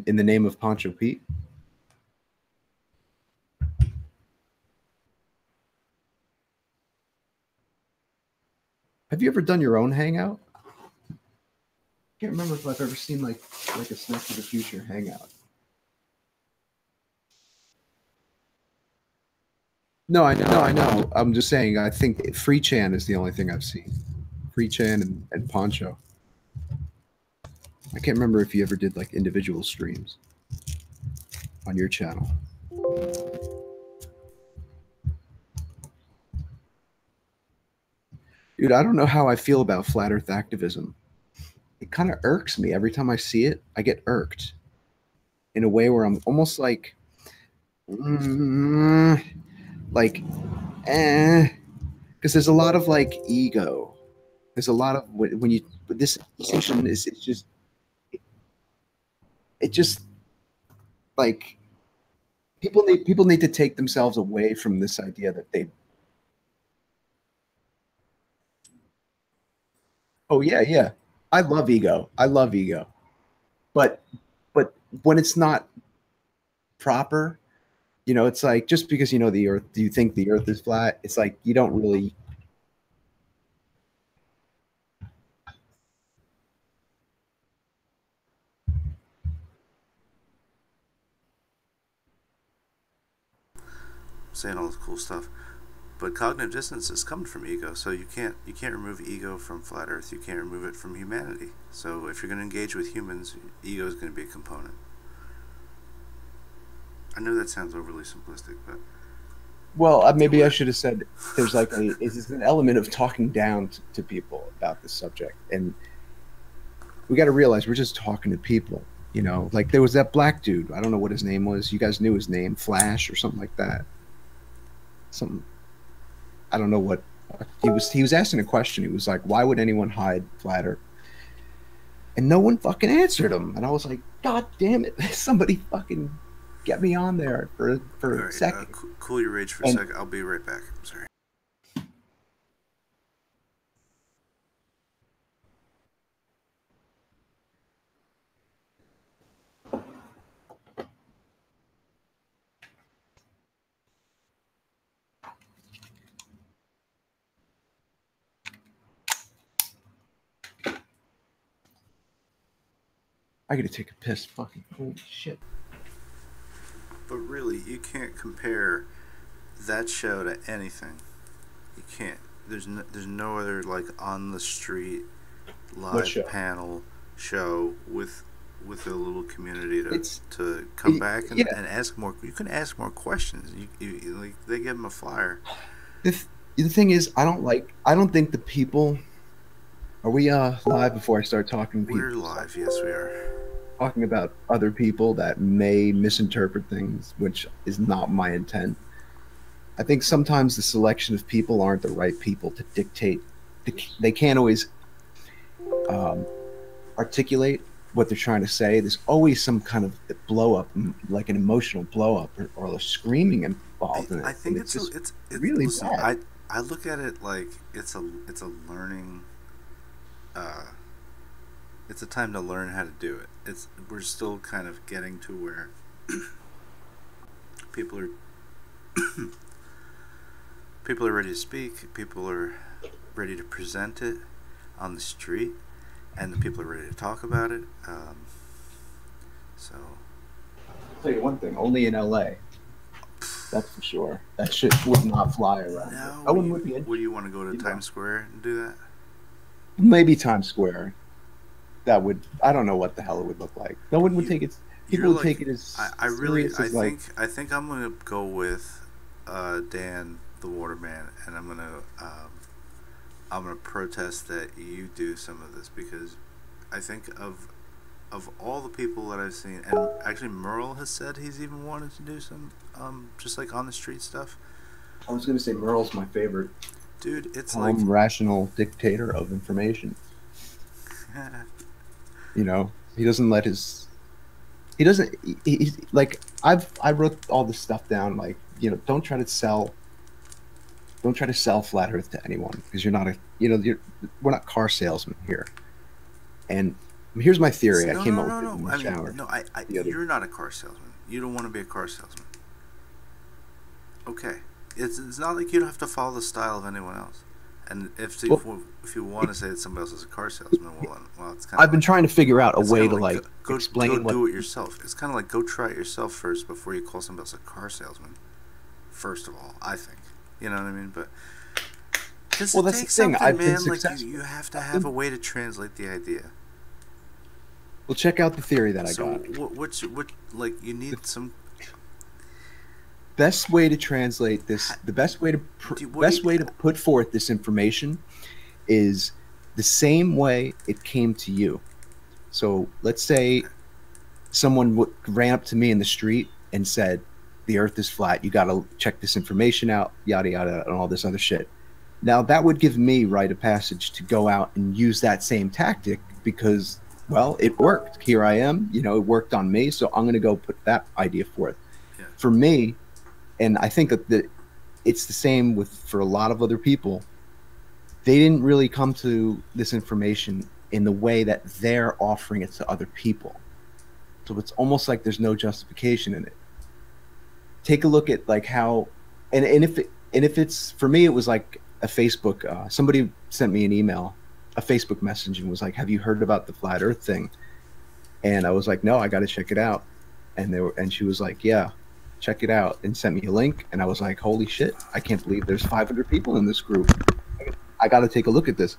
in the name of PonchoPete. Have you ever done your own hangout? I can't remember if I've ever seen like a Snack for the Future hangout. No, I know. I'm just saying. I think Free Chan is the only thing I've seen. Free Chan and Poncho. I can't remember if you ever did like individual streams on your channel. Dude, I don't know how I feel about flat Earth activism. It kind of irks me every time I see it. I get irked in a way where I'm almost like, like, because there's a lot of like ego. There's a lot of when you this conversation is it just like people need to take themselves away from this idea that they. Oh yeah. I love ego. But when it's not proper, it's like just because you know the Earth, do you think the Earth is flat? It's like you don't really. Saying all this cool stuff, but cognitive dissonance is coming from ego. So you can't remove ego from flat Earth. You can't remove it from humanity. So if you're going to engage with humans, ego is going to be a component. I know that sounds overly simplistic, but Well, maybe I should have said there's like it's an element of talking down to people about this subject, and we got to realize we're just talking to people. Like there was that black dude. I don't know what his name was. You guys knew his name, Flash or something like that. Something. I don't know what he was. He was asking a question. He was like, "Why would anyone hide flat Earth?" And no one fucking answered him. And I was like, "God damn it! Somebody fucking get me on there for a second." Cool your rage for a second. I'll be right back. I'm sorry. I gotta take a piss. Fucking holy shit. But really, you can't compare that show to anything. You can't. There's no other like on the street live panel show with a little community to come back and ask more. You can ask more questions. You like they give them a flyer. The thing is, I don't think the people. Are we live before I start talking? We're live. Yes, we are. Talking about other people that may misinterpret things, which is not my intent. I think sometimes the selection of people aren't the right people to dictate. They can't always articulate what they're trying to say. There's always some kind of blow up, like an emotional blow up or screaming involved in it. I think it's really listen, bad. I look at it like it's a learning. It's a time to learn how to do it. We're still kind of getting to where people are ready to speak. People are ready to present it on the street, and the people are ready to talk about it. So, I'll tell you one thing: only in LA. That's for sure. That shit would not fly around. No, would you want to go to Times Square and do that? Maybe Times Square. That would. I don't know what the hell it would look like. No one would take it. People would take it as. I think I'm gonna go with Dan the Waterman, and I'm gonna protest that you do some of this, because I think of all the people that I've seen, and actually Merle has said he's even wanted to do some just like on the street stuff. I was gonna say Merle's my favorite. Dude, it's like rational dictator of information. He doesn't let his. He doesn't. He's like I wrote all this stuff down. Like don't try to sell flat Earth to anyone, because you're not we're not car salesmen here. And Here's my theory. I No, came no, up no, with it in no. the I mean, shower. no. The other. You're not a car salesman. You don't want to be a car salesman. Okay. It's not like you don't have to follow the style of anyone else. And if you want to say that somebody else is a car salesman, well, it's kind of. I've been trying to figure out a way to like explain go do it yourself. It's kind of like go try it yourself first before you call somebody else a car salesman. First of all, I think. You know what I mean? But that's the thing. I've been successful. You have to have a way to translate the idea. Well, check out the theory that I got. What you need some best way to translate this. The best way to put forth this information is the same way it came to you. So let's say someone ran up to me in the street and said, "The Earth is flat. You got to check this information out." Yada yada, and all this other shit. Now that would give me rite of passage to go out and use that same tactic because, well, it worked. Here I am. You know, it worked on me, so I'm going to go put that idea forth. Yeah. For me, and I think that it's the same for a lot of other people. They didn't really come to this information in the way that they're offering it to other people. So it's almost like there's no justification in it. Take a look at like how, and if it's for me, it was like a Facebook. Somebody sent me an email, a Facebook message, and was like, "Have you heard about the flat Earth thing?" And I was like, "No, I got to check it out." And she was like, "Yeah, check it out," and sent me a link. And I was like, "Holy shit! I can't believe there's 500 people in this group. I got to take a look at this."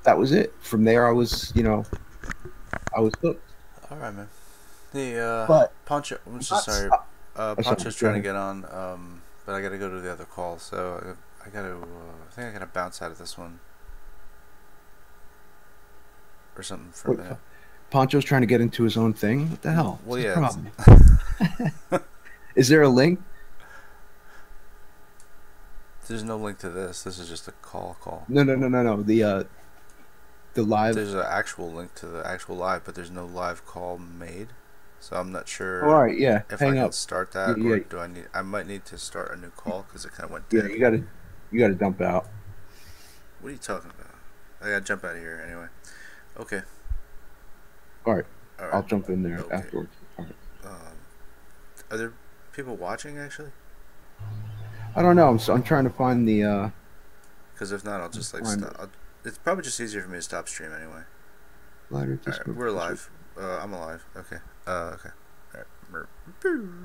That was it. From there, I was hooked. All right, man. But Poncho, I'm so sorry. Poncho's trying to get on, but I got to go to the other call. So I got to. I think I got to bounce out of this one or something for a minute. Poncho's trying to get into his own thing. What the hell? Well, What's yeah. the problem? Is there a link? There's no link to this. This is just a call. No. The live. There's an actual link to the actual live, but there's no live call made. So I'm not sure. All right, yeah. If Hang I up. can start that, or do I need? I might need to start a new call because it kind of went dead. Yeah, you gotta dump out. What are you talking about? I gotta jump out of here anyway. Okay. All right. I'll jump in there afterwards. All right. Are there people watching actually? I don't know. I'm trying to find the. Because if not, I'll just like stop. It's probably just easier for me to stop stream anyway. All right, we're live. I'm alive. Okay. Okay. All right.